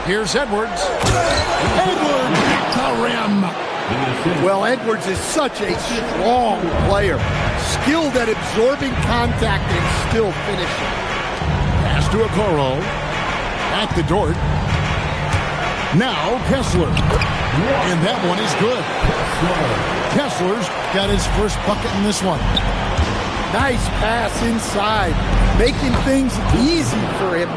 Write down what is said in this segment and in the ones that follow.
Here's Edwards. Edwards at the rim. Well, Edwards is such a strong player. Skilled at absorbing contact and still finishing. Pass to Okoro. At the Dort. Now Kessler. And that one is good. Kessler's got his first bucket in this one. Nice pass inside. Making things easy for him.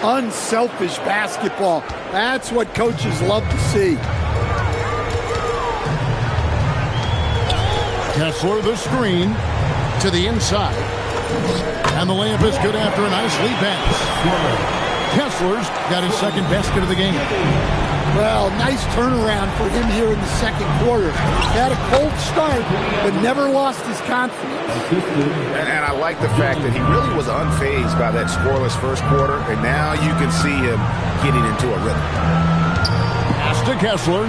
Unselfish basketball. That's what coaches love to see. Kessler the screen to the inside. And the layup is good after a nice lead pass. Kessler's got his second basket of the game. Well, nice turnaround for him here in the second quarter. Had a cold start, but never lost his confidence. And I like the fact that he really was unfazed by that scoreless first quarter, and now you can see him getting into a rhythm. Pass to Kessler,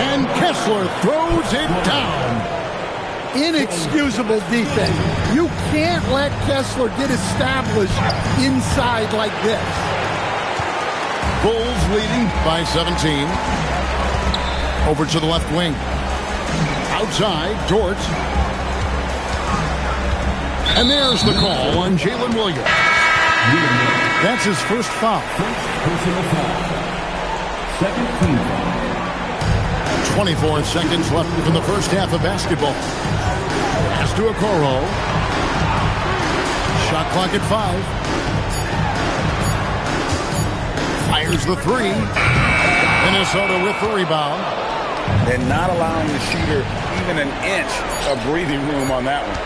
and Kessler throws it down. Inexcusable defense. You can't let Kessler get established inside like this. Bulls leading by 17. Over to the left wing. Outside, Dort. And there's the call on Jalen Williams. That's his first foul. Personal foul. Second team foul. 24 seconds left in the first half of basketball. Pass to Okoro. Shot clock at 5. Fires the three. Minnesota with the rebound. And not allowing the shooter even an inch of breathing room on that one.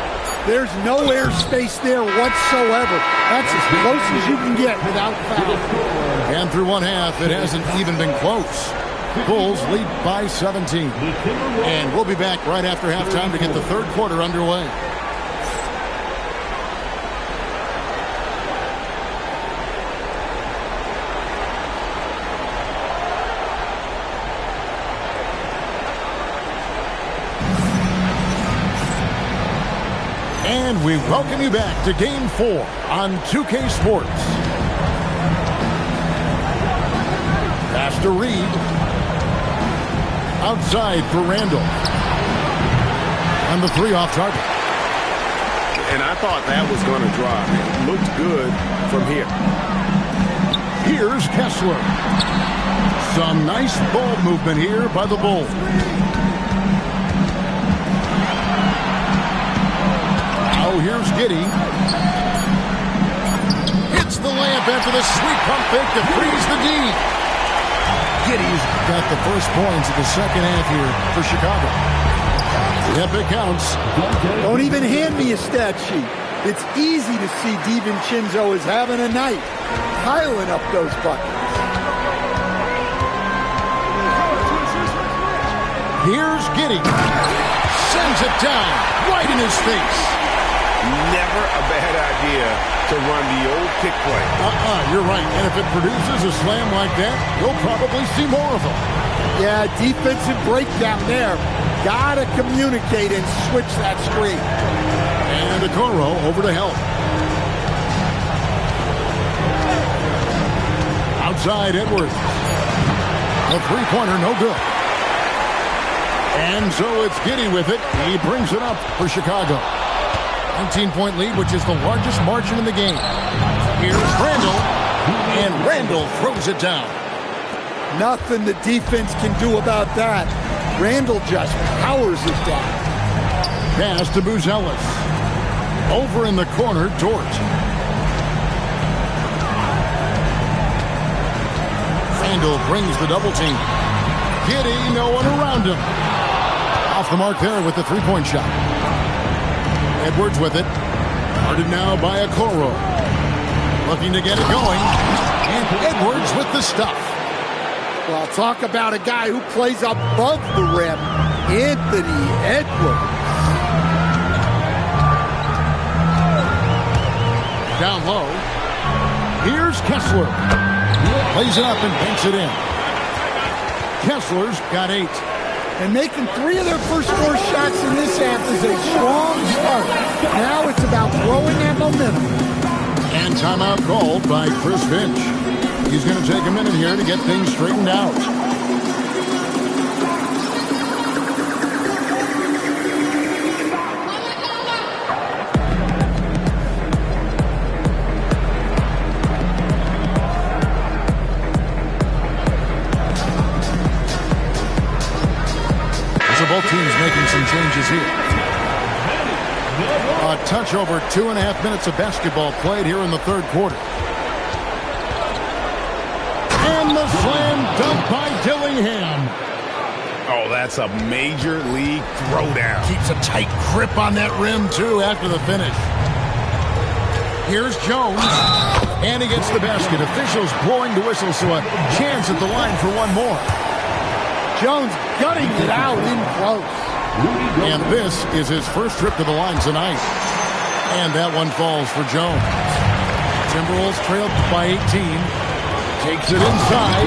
There's no air space there whatsoever. That's as close as you can get without foul. And through one half, it hasn't even been close. Bulls lead by 17. And we'll be back right after halftime to get the third quarter underway. And we welcome you back to Game 4 on 2K Sports. Pass to Reed. Outside for Randall. And the three off target. And I thought that was going to drop. It looked good from here. Here's Kessler. Some nice ball movement here by the Bulls. Now here's Giddey. Hits the layup after the sweet pump fake to freeze the D. Giddey's got the first points of the second half here for Chicago. Yep, it counts. Don't even hand me a stat sheet. It's easy to see DiVincenzo is having a night, piling up those buckets. Here's Giddey. Sends it down, right in his face. Never a bad idea to run the old kick play. You're right. And if it produces a slam like that, you'll probably see more of them. Yeah, defensive breakdown there. Gotta communicate and switch that screen. And Okoro over to help. Outside Edwards. A three-pointer, no good. And so it's Giddey with it. He brings it up for Chicago. 19-point lead, which is the largest margin in the game. Here's Randall, and Randall throws it down. Nothing the defense can do about that. Randall just powers it down. Pass to Buzelis. Over in the corner, Dort. Randall brings the double team. Giddey, no one around him. Off the mark there with the three-point shot. Edwards with it. Guarded now by Okoro. Looking to get it going. And Edwards with the stuff. Well, talk about a guy who plays above the rim. Anthony Edwards. Down low. Here's Kessler. Plays it up and banks it in. Kessler's got 8. And making 3 of their first 4 shots in this half is a strong start. Now it's about growing that momentum. And timeout called by Chris Finch. He's going to take a minute here to get things straightened out. So both teams making some changes here. A touch over 2.5 minutes of basketball played here in the third quarter. And the slam dunk by Dillingham. Oh, that's a major league throwdown. Keeps a tight grip on that rim, too, after the finish. Here's Jones. And he gets the basket. Officials blowing the whistle, so a chance at the line for one more. Jones gutting it out in close. And this is his first trip to the line tonight. And that one falls for Jones. Timberwolves trailed by 18. Takes it inside.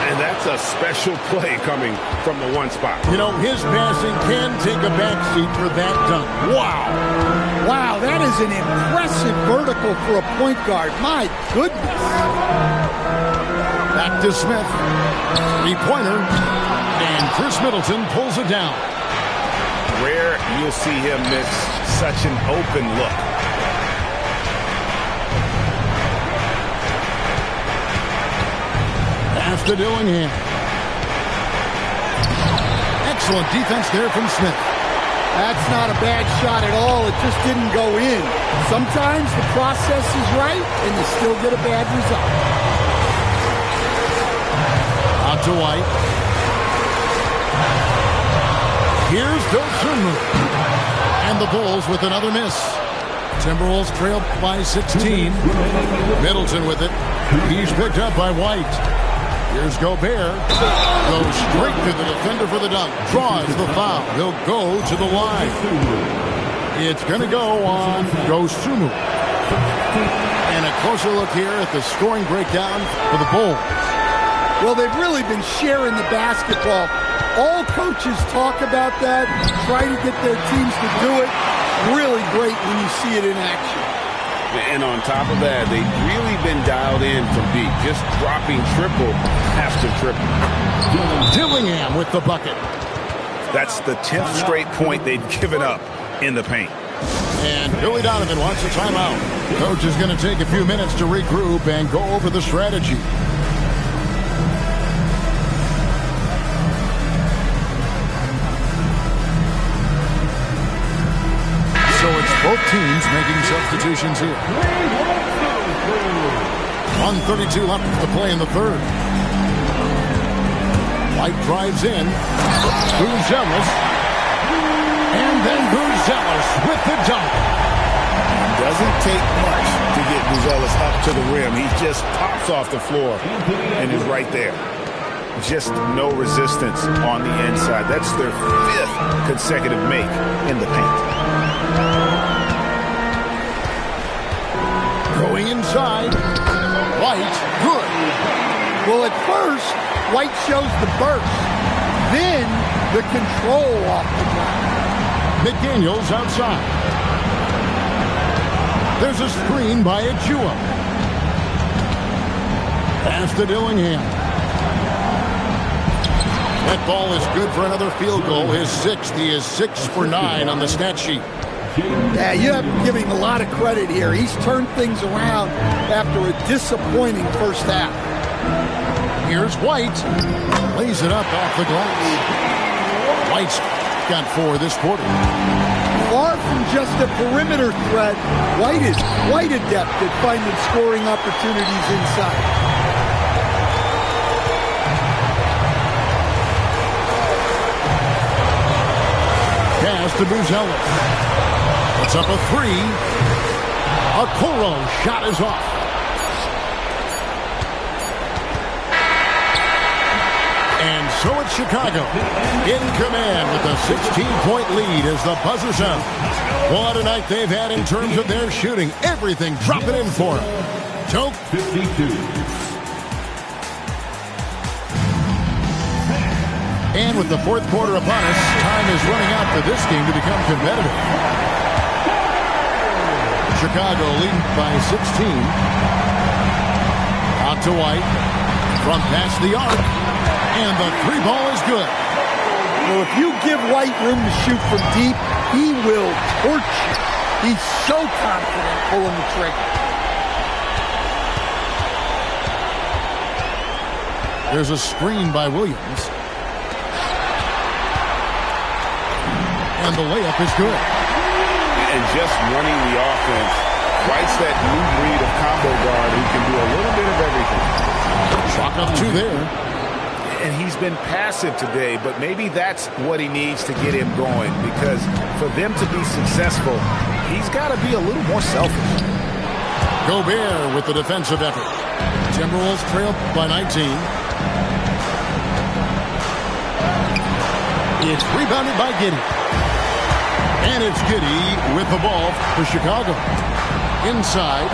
And that's a special play coming from the one spot. You know, his passing can take a backseat for that dunk. Wow. Wow, that is an impressive vertical for a point guard. My goodness. Back to Smith. Three-pointer. And Chris Middleton pulls it down. Rare you'll see him miss such an open look. Pass to Dillingham. Excellent defense there from Smith. That's not a bad shot at all. It just didn't go in. Sometimes the process is right, and you still get a bad result. Out to White. Here's Dosunmu. And the Bulls with another miss. Timberwolves trailed by 16. Middleton with it. He's picked up by White. Here's Gobert. Goes straight to the defender for the dunk. Draws the foul. He'll go to the line. It's going to go on Dosunmu. And a closer look here at the scoring breakdown for the Bulls. Well, they've really been sharing the basketball. All coaches talk about that, try to get their teams to do it. Really great when you see it in action. And on top of that, they've really been dialed in from deep, just dropping triple after triple. Dillingham with the bucket. That's the 10th straight point they've given up in the paint. And Billy Donovan wants a timeout. Coach is going to take a few minutes to regroup and go over the strategy. So it's both teams making substitutions here. 1:32 left to play in the third. White drives in. Buzelis. And then Buzelis with the dunk. Doesn't take much to get Buzelis up to the rim. He just pops off the floor and is right there. Just no resistance on the inside. That's their 5th consecutive make in the paint. Going inside. White, good. Well, at first, White shows the burst. Then, the control off the ground. McDaniels outside. There's a screen by Achua. Pass to Dillingham. That ball is good for another field goal. His 6th. He is 6 for 9 on the stat sheet. Yeah, you have to give him a lot of credit here. He's turned things around after a disappointing first half. Here's White. Lays it up off the glass. White's got 4 this quarter. Far from just a perimeter threat, White is quite adept at finding scoring opportunities inside. Pass to Buzelis. Puts up a 3. Okoro shot is off. And so it's Chicago in command with a 16-point lead as the buzzer sounds. What a night they've had in terms of their shooting. Everything dropping in for them. Toke. 52. And with the fourth quarter upon us, time is running out for this game to become competitive. Chicago leading by 16. Out to White. From past the arc. And the three ball is good. Well, if you give White room to shoot from deep, he will torch you. He's so confident pulling the trigger. There's a screen by Williams. And the layup is good. And just running the offense, White's that new breed of combo guard who can do a little bit of everything. Chalk up two there. And he's been passive today, but maybe that's what he needs to get him going, because for them to be successful, he's got to be a little more selfish. Gobert with the defensive effort. Timberwolves trail by 19. It's rebounded by Giddey. And it's Giddey with the ball for Chicago. Inside,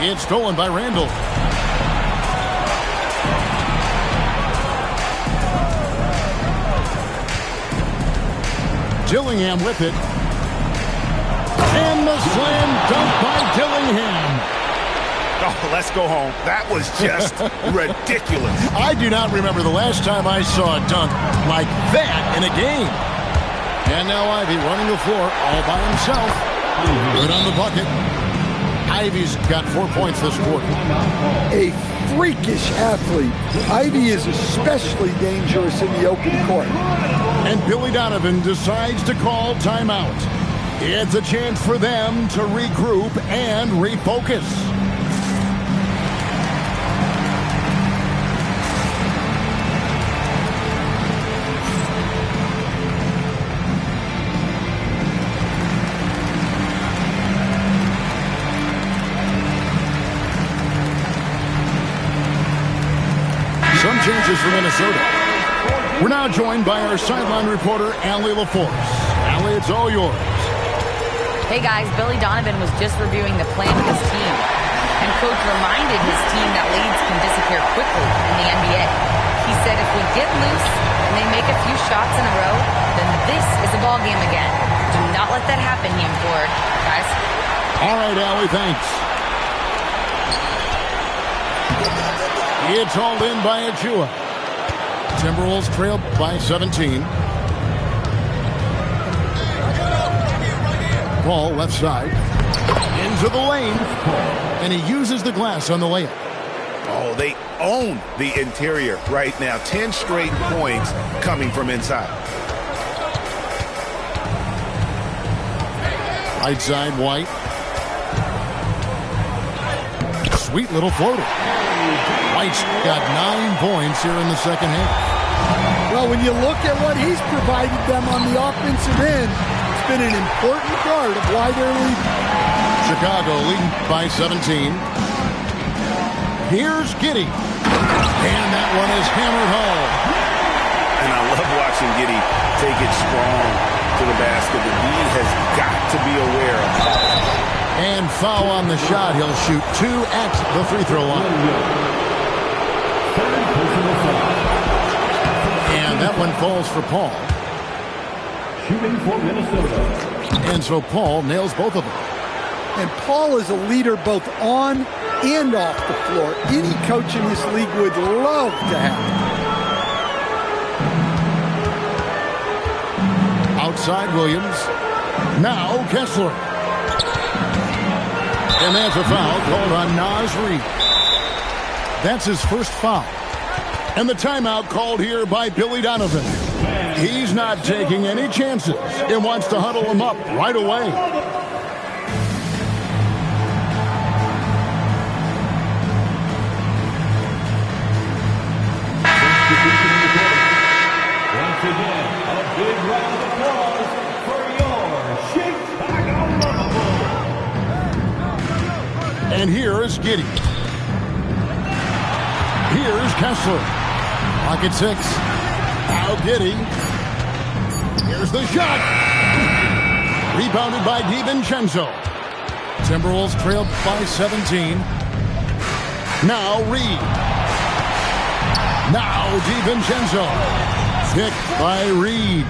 it's stolen by Randall. Dillingham with it. And the slam dunk by Dillingham. Oh, let's go home. That was just ridiculous. I do not remember the last time I saw a dunk like that in a game. And now Ivy running the floor all by himself. Good on the bucket. Ivy's got 4 points this quarter. A freakish athlete. Ivy is especially dangerous in the open court. And Billy Donovan decides to call timeout. It's a chance for them to regroup and refocus. Some changes for Minnesota. We're now joined by our sideline reporter, Allie LaForce. Allie, it's all yours. Hey guys, Billy Donovan was just reviewing the plan of his team. And coach reminded his team that leads can disappear quickly in the NBA. He said if we get loose and they make a few shots in a row, then this is a ball game again. Do not let that happen, he implored. Guys. All right, Allie, thanks. It's hauled in by Achua. Timberwolves trail by 17. Ball left side. Into the lane. And he uses the glass on the layup. Oh, they own the interior right now. 10 straight points coming from inside. Right side, White. Sweet little floater. White's got 9 points here in the second half. Well, when you look at what he's provided them on the offensive end, it's been an important part of why they're leading. Chicago leading by 17. Here's Giddey. And that one is hammered home. And I love watching Giddey take it strong to the basket. The lead has got to be aware of that. And foul on the shot. He'll shoot 2 at the free throw line. And that one falls for Paul. Shooting for Minnesota. And so Paul nails both of them. And Paul is a leader both on and off the floor. Any coach in this league would love to have him. Outside Williams. Now Kessler. And that's a foul called on Naz Reid. That's his first foul. And the timeout called here by Billy Donovan. He's not taking any chances and wants to huddle him up right away. Once again, a big round of applause for your Chicago Bulls. And here is Giddey. Here's Kessler. Pocket 6. Now Giddey. Here's the shot. Rebounded by DiVincenzo. Timberwolves trailed by 17. Now Reed. Now DiVincenzo. Picked by Reed.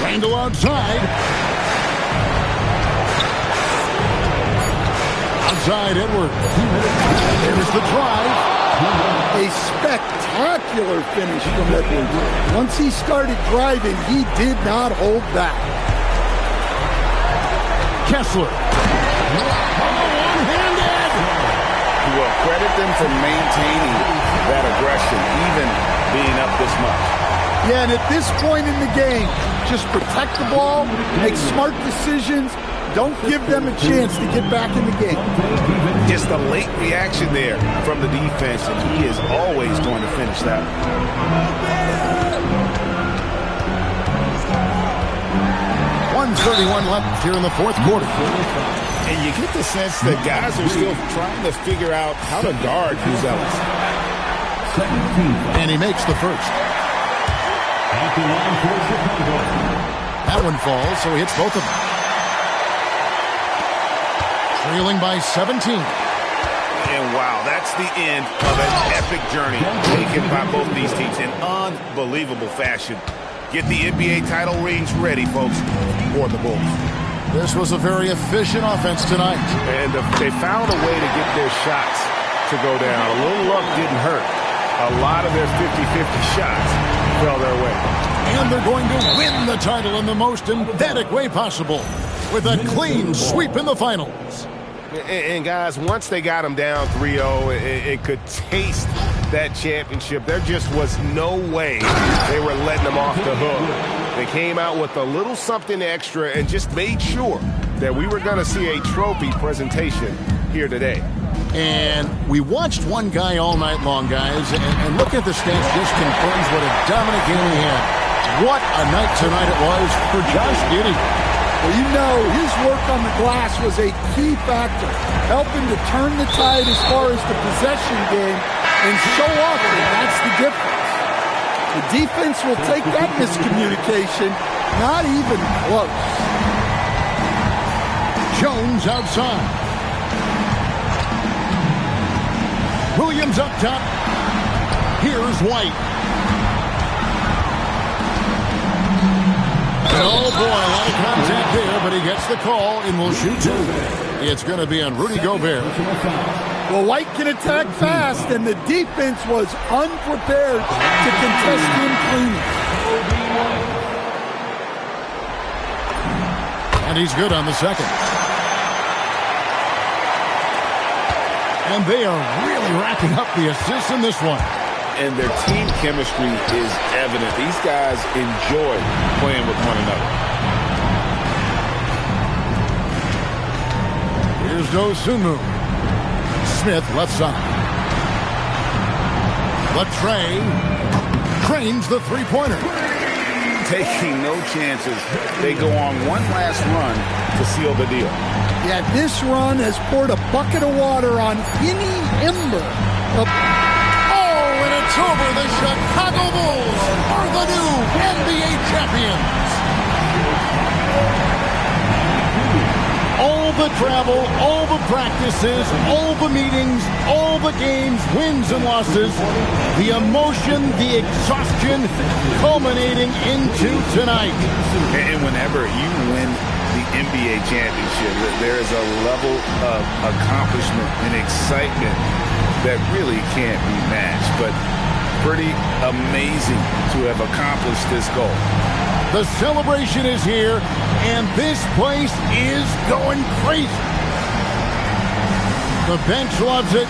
Randall outside. inside Edwards. There's the drive. A spectacular finish from Edwards. Once he started driving, he did not hold back. Kessler. One-handed. Well, credit them for maintaining that aggression, even being up this much. Yeah, and at this point in the game, just protect the ball, make smart decisions. Don't give them a chance to get back in the game. Just a late reaction there from the defense, and he is always going to finish that. 1:31 left here in the fourth quarter. And you get the sense that guys are still trying to figure out how to guard Ellis. And he makes the first. That one falls, so he hits both of them. Trailing by 17. And wow, that's the end of an epic journey taken by both these teams in unbelievable fashion. Get the NBA title rings ready, folks, for the Bulls. This was a very efficient offense tonight. And they found a way to get their shots to go down. A little luck didn't hurt. A lot of their 50-50 shots fell their way. And they're going to win the title in the most emphatic way possible with a clean sweep in the finals. And guys, once they got them down 3-0, it could taste that championship. There just was no way they were letting them off the hook. They came out with a little something extra and just made sure that we were going to see a trophy presentation here today. And we watched one guy all night long, guys, and looking at the stats just confirms what a dominant game he had. What a night tonight it was for Josh Giddey. Well, you know, his work on the glass was a key factor, helping to turn the tide as far as the possession game and show off that that's the difference. The defense will take that miscommunication, not even close. Jones outside. Williams up top. Here's White. Oh, boy, a lot of contact there, but he gets the call and will shoot two. It's going to be on Rudy Gobert. Well, White can attack fast, and the defense was unprepared to contest him cleanly. And he's good on the second. And they are really racking up the assists in this one. And their team chemistry is evident. These guys enjoy playing with one another. Here's Dosunmu. Smith left side. Latrey cranes the three-pointer. Taking no chances. They go on one last run to seal the deal. Yeah, this run has poured a bucket of water on any ember of... And it's over. The Chicago Bulls are the new NBA champions. All the travel, all the practices, all the meetings, all the games, wins and losses, the emotion, the exhaustion culminating into tonight. And whenever you win the NBA championship, there is a level of accomplishment and excitement that really can't be matched, but pretty amazing to have accomplished this goal. The celebration is here, and this place is going crazy. The bench loves it.